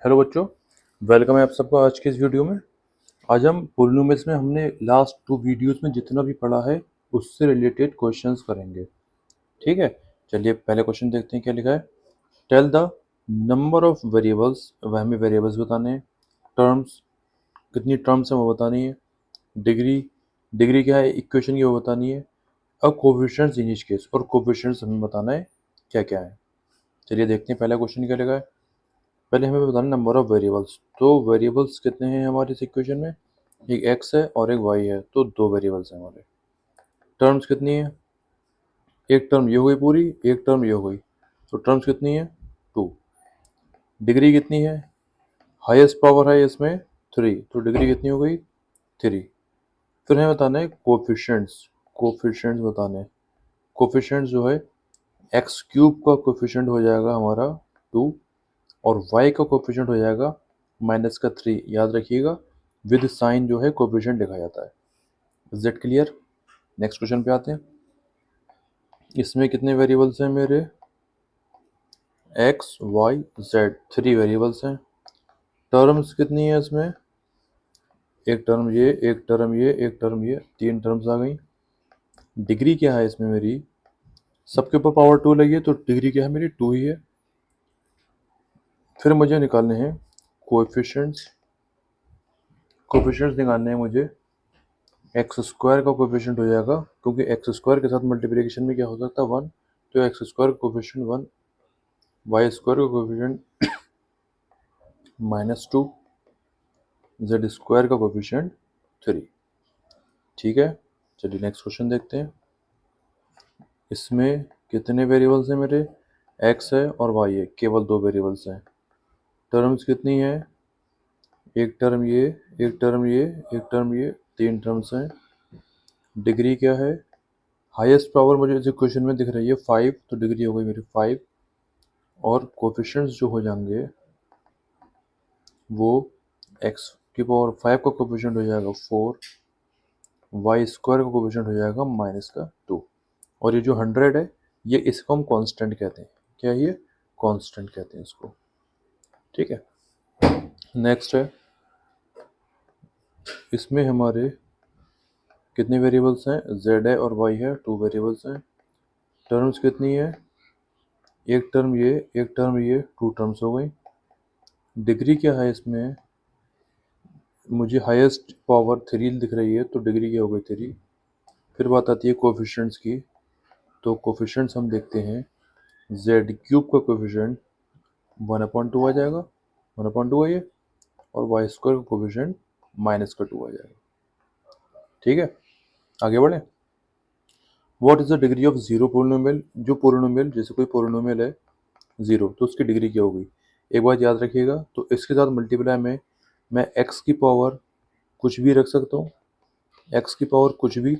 Hello बच्चों, welcome है आप सबका आज के इस वीडियो में। आज हम पोलिनोमियल्स में हमने लास्ट 2 वीडियोस में जितना भी पढ़ा है उससे रिलेटेड क्वेश्चंस करेंगे। ठीक है, चलिए पहले क्वेश्चन देखते हैं क्या लिखा है। Tell the number of variables, वह हमें वेरिएबल्स बताने हैं। टर्म्स, कितनी टर्म्स हैं वो बतानी है। डिग्री, डिग्री क्या है इक्वेशन की वो बतानी है। अब कोफिशिएंट्स इन ईच केस, और कोफिशिएंट्स हमें बताना है क्या क्या है। चलिए देखते हैं पहला क्वेश्चन क्या लिखा है। पहले हमें बताना नंबर ऑफ वेरिएबल्स। तो वेरिएबल्स कितने हैं हमारे इस इक्वेशन में, एक x है और एक y है, तो 2 वेरिएबल्स हैं हमारे। टर्म्स कितनी है, एक टर्म ये हो गई पूरी, एक टर्म ये हो गई, तो टर्म्स कितनी है 2। डिग्री कितनी है, हाईएस्ट पावर है इसमें 3, तो डिग्री कितनी हो गई 3। फिर हमें बताना है कोफिशिएंट्स, कोफिशिएंट्स बताने हैं। कोफिशिएंट्स जो है एक्स क्यूब का कोफिशिएंट हो जाएगा हमारा 2, और y का कोफिशिएंट हो जाएगा -3। याद रखिएगा विद साइन जो है कोफिशिएंट लिखा जाता है। Is that clear. Next question पे आते हैं। इसमें कितने वेरिएबल्स हैं मेरे, x y z, 3 वेरिएबल्स हैं। टर्म्स कितनी है इसमें, एक टर्म ये, एक टर्म ये, एक टर्म ये, 3 टर्म्स आ गई। डिग्री क्या है इसमें मेरी, सबके ऊपर पावर 2 लगी है, तो डिग्री क्या है मेरी 2 ही है। फिर मुझे निकालने हैं कोएफिशिएंट्स, कोएफिशिएंट्स निकालने हैं मुझे। एक्स स्क्वायर का कोफिशिएंट हो जाएगा, क्योंकि एक्स स्क्वायर के साथ मल्टीप्लिकेशन में क्या हो सकता है 1, तो एक्स स्क्वायर का कोफिशिएंट 1, वाई स्क्वायर का कोफिशिएंट -2, जेड स्क्वायर का कोफिशिएंट 3। ठीक है, चलिए नेक्स्ट क्वेश्चन देखते हैं। इसमें कितने वेरिएबल्स हैं मेरे, एक्स है और वाई है, केवल 2 वेरिएबल्स हैं। टर्म्स कितनी है, एक टर्म ये, एक टर्म ये, एक टर्म ये, 3 टर्म्स हैं। डिग्री क्या है, हाईएस्ट पावर मुझे इस इक्वेशन में दिख रही है 5, तो डिग्री हो गई मेरी 5। और कोफिशिएंट्स जो हो जाएंगे वो एक्स की पावर 5 का कोफिशिएंट हो जाएगा 4, वाई स्क्वायर का कोफिशिएंट हो जाएगा -2, और ये जो 100 है ये इसको हम कांस्टेंट कहते हैं। क्या ये कांस्टेंट कहते हैं इसको। ठीक है, नेक्स्ट है। इसमें हमारे कितने वेरिएबल्स हैं, z है और y है, 2 वेरिएबल्स हैं। टर्म्स कितनी है, एक टर्म ये, एक टर्म ये, 2 टर्म्स हो गई। डिग्री क्या है इसमें, मुझे हाईएस्ट पावर 3 दिख रही है, तो डिग्री क्या हो गई 3। फिर बात आती है कोफिशिएंट्स की, तो कोफिशिएंट्स हम देखते हैं। जेड क्यूब का कोफिशिएंट 1/2 आ जाएगा, 1/2 है ये, और वाई स्क्वायर का कोफिशिएंट -2 आ जाएगा। ठीक है, आगे बढ़े। What is the degree of zero polynomial, जो पोलिनोमियल, जैसे कोई पोलिनोमियल है 0, तो उसकी डिग्री क्या होगी। एक बात याद रखिएगा, तो इसके साथ मल्टीप्लाई में मैं एक्स की पावर कुछ भी रख सकता हूँ, एक्स की पावर कुछ भी,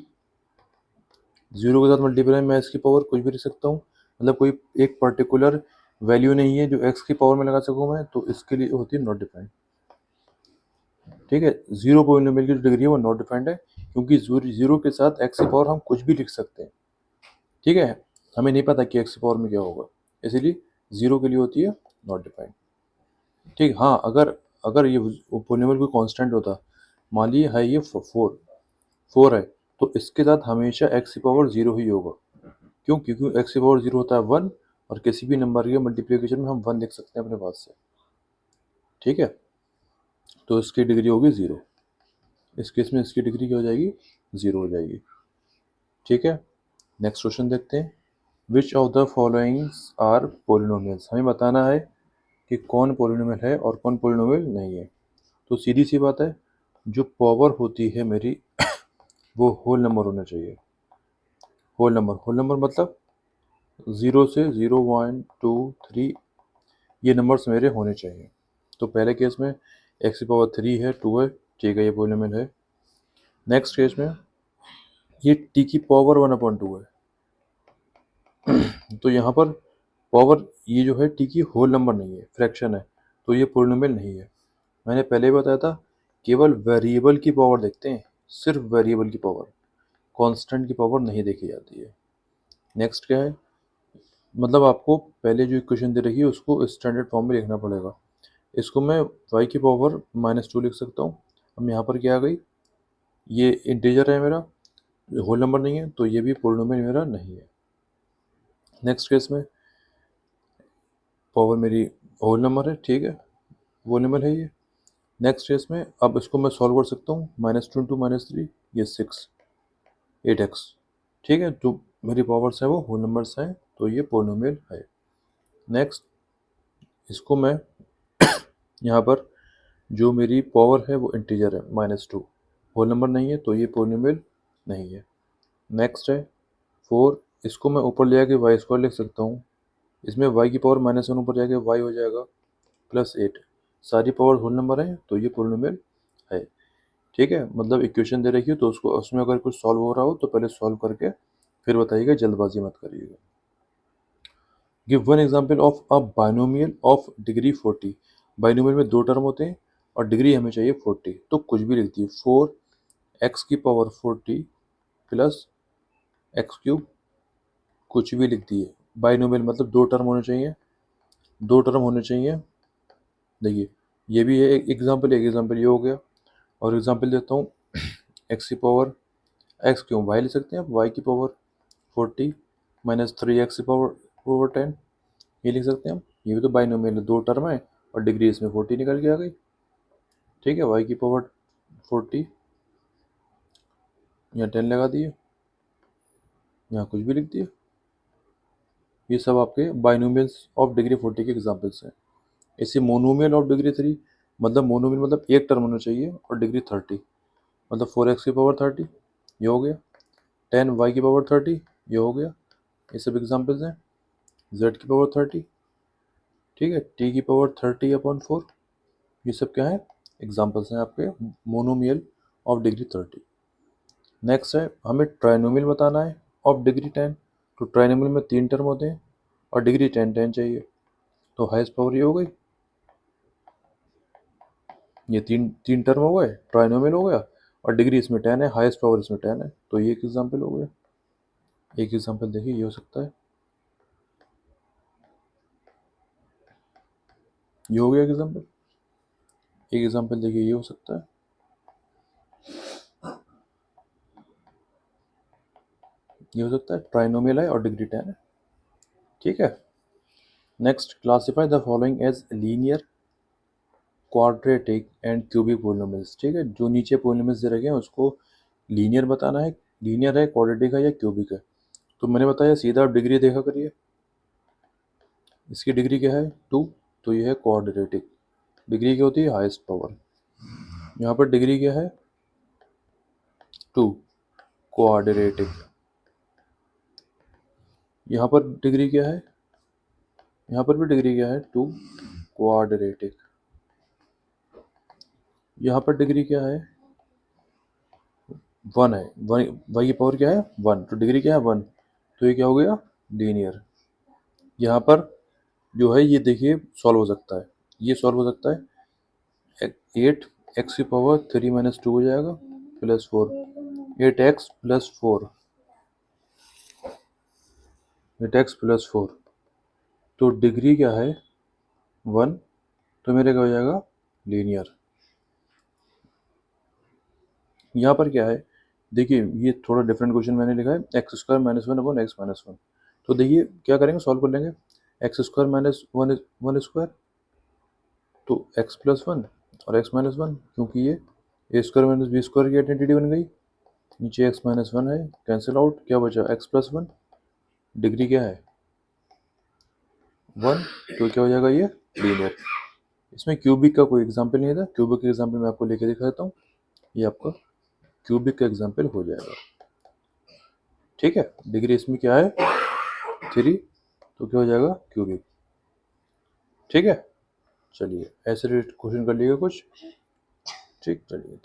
0 के साथ मल्टीप्लाई में एक्स की पावर कुछ भी रख सकता हूँ। मतलब कोई एक पर्टिकुलर वैल्यू नहीं है जो एक्स की पावर में लगा सकूँ मैं, तो इसके लिए होती है नॉट डिफाइंड। ठीक है, जीरो पोलिनोमियल की जो डिग्री है वो नॉट डिफाइंड है, क्योंकि जीरो के साथ एक्स की पावर हम कुछ भी लिख सकते हैं। ठीक है, हमें नहीं पता कि एक्स की पावर में क्या होगा, इसीलिए जीरो के लिए होती है नॉट डिफाइंड। ठीक, हाँ, अगर अगर ये पोलिनोमियल कोई कांस्टेंट होता, मान लीजिए है ये 4 है, तो इसके साथ हमेशा एक्स की पावर 0 ही होगा। क्यों, क्योंकि एक्स की पावर 0 होता है 1, और किसी भी नंबर के मल्टीप्लिकेशन में हम 1 लिख सकते हैं अपने पास से। ठीक है, तो इसकी डिग्री होगी 0। इस केस में इसकी डिग्री क्या हो जाएगी, 0 हो जाएगी। ठीक है, नेक्स्ट क्वेश्चन देखते हैं। Which of the followings are polynomials, हमें बताना है कि कौन पोलिनोमियल है और कौन पोलिनोमियल नहीं है। तो सीधी सी बात है, जो पावर होती है मेरी वो होल नंबर होना चाहिए। होल नंबर, होल नंबर मतलब 0 से 0, 1, 2, 3, ये नंबर्स मेरे होने चाहिए। तो पहले केस में एक्स की पावर 3 है, 2 है, ठीक है, ये पोलिनोमियल है। नेक्स्ट केस में ये टी की पावर 1/2 है, तो यहाँ पर पावर ये जो है टी की होल नंबर नहीं है, फ्रैक्शन है, तो ये पोलिनोमियल नहीं है। मैंने पहले ही बताया था, केवल वेरिएबल की पावर देखते हैं, सिर्फ वेरिएबल की पावर, कांस्टेंट की पावर नहीं देखी जाती है। नेक्स्ट क्या है, मतलब आपको पहले जो इक्वेशन दे रही है उसको स्टैंडर्ड फॉर्म में लिखना पड़ेगा। इसको मैं y की पावर -2 लिख सकता हूँ। अब यहाँ पर क्या आ गई, ये इंटीजर है मेरा, होल नंबर नहीं है, तो ये भी पॉलिनोमियल मेरा नहीं है। नेक्स्ट केस में पावर मेरी होल नंबर है, ठीक है, पॉलिनोमियल है ये। नेक्स्ट केस में अब इसको मैं सॉल्व कर सकता हूँ, -2 इंटू -3 ये 6 8x, ठीक है, जो मेरी पावर्स हैं वो होल नंबर्स हैं, तो ये पॉलिनोमियल है। नेक्स्ट इसको मैं यहाँ पर जो मेरी पावर है वो इंटीजर है -2, होल नंबर नहीं है, तो ये पॉलिनोमियल नहीं है। नेक्स्ट है 4, इसको मैं ऊपर ले आके y² लिख सकता हूँ। इसमें y की पावर -1 ऊपर जाके y हो जाएगा +8, सारी पावर होल नंबर है, तो ये पॉलिनोमियल है। ठीक है, मतलब इक्वेशन दे रखी हो तो उसको, उसमें अगर कुछ सॉल्व हो रहा हो तो पहले सॉल्व करके फिर बताइएगा, जल्दबाजी मत करिएगा। Give one example of a binomial of degree 40। Binomial में 2 टर्म होते हैं और डिग्री हमें चाहिए 40, तो कुछ भी लिख दिए, 4x की पावर 40 प्लस x³ कुछ भी लिख दिए। बाइनोमियल मतलब 2 टर्म होने चाहिए, 2 टर्म होने चाहिए। देखिए ये भी है एक एग्जाम्पल, एक एग्जाम्पल ये हो गया, और एग्जाम्पल देता हूँ x की पावर x क्यों y ले सकते हैं आप, y की पावर 40 -3x की पावर 10 ये लिख सकते हैं हम। ये भी तो बाइनोमियल है, 2 टर्म है और डिग्री इसमें 40 निकल के आ गई। ठीक है, y की पावर 40 यहाँ 10 लगा दिए, यहाँ कुछ भी लिख दिए। ये सब आपके बाइनोमियल्स ऑफ डिग्री 40 के एग्जाम्पल्स हैं। इसी मोनोमियल ऑफ डिग्री 3, मतलब मोनोमियल मतलब एक टर्म होना चाहिए और डिग्री 30, मतलब 4x की पावर 30 ये हो गया, 10y की पावर 30 ये हो गया। ये सब एग्जाम्पल्स हैं। z की पावर 30, ठीक है, t की पावर 30/4, ये सब क्या है, एग्जाम्पल्स हैं आपके मोनोमियल ऑफ डिग्री 30। नेक्स्ट है हमें ट्राइनोमियल बताना है ऑफ डिग्री 10, तो ट्राइनोमियल में 3 टर्म होते हैं और डिग्री 10 10 चाहिए, तो हाईएस्ट पावर ये हो गई, ये तीन टर्म हो गए, ट्राइनोमियल हो गया और डिग्री इसमें 10 है, हाईएस्ट पावर इसमें 10 है, तो ये एक एग्जाम्पल हो गया। एक एग्जाम्पल देखिए ये हो सकता है, ये हो गया एग्जाम्पल। एक एग्जाम्पल देखिए ये हो सकता है, ये हो सकता है, ट्राइनोमियल है और डिग्री 10 है। ठीक है, next classify the following as linear, quadratic and cubic polynomials. ठीक है, जो नीचे पोलिनोमियल्स दे रखे हैं उसको लीनियर बताना है, लीनियर है, क्वाड्रेटिक है या क्यूबिक है। तो मैंने बताया सीधा आप डिग्री देखा करिए, इसकी डिग्री क्या है 2, तो ये है क्वाड्रेटिक। डिग्री क्या होती है, हाईएस्ट पावर। यहाँ पर डिग्री क्या है 2, क्वाड्रेटिक। यहाँ पर डिग्री क्या है, यहाँ पर भी डिग्री क्या है 2, क्वाड्रेटिक। यहाँ पर डिग्री क्या है 1 है, y की पावर क्या है 1, तो डिग्री क्या है 1, तो ये क्या हो गया लीनियर। यहाँ पर जो है ये देखिए सॉल्व हो सकता है, ये सॉल्व हो सकता है, 8x की पावर 3 - 2 हो जाएगा +4, 8x + 4, 8x + 4, तो डिग्री क्या है 1, तो मेरे क्या हो जाएगा लीनियर। यहाँ पर क्या है देखिए, ये थोड़ा डिफरेंट क्वेश्चन मैंने लिखा है, x² - 1/x - 1, तो देखिए क्या करेंगे, सॉल्व कर लेंगे, x² - 1 तो x + 1 और x - 1, क्योंकि ये a² - b² की आइडेंटिटी बन गई, नीचे x - 1 है, कैंसिल आउट, क्या बचा x + 1, डिग्री क्या है 1, तो क्या हो जाएगा ये लीनियर। इसमें क्यूबिक का कोई एग्जाम्पल नहीं था, क्यूबिक का एग्जाम्पल मैं आपको लेके दिखाता हूँ, ये आपका क्यूबिक का एग्जाम्पल हो जाएगा। ठीक है, डिग्री इसमें क्या है 3, तो क्या हो जाएगा क्यूबिक। ठीक है, चलिए ऐसे क्वेश्चन कर लीजिएगा कुछ। ठीक, चलिए।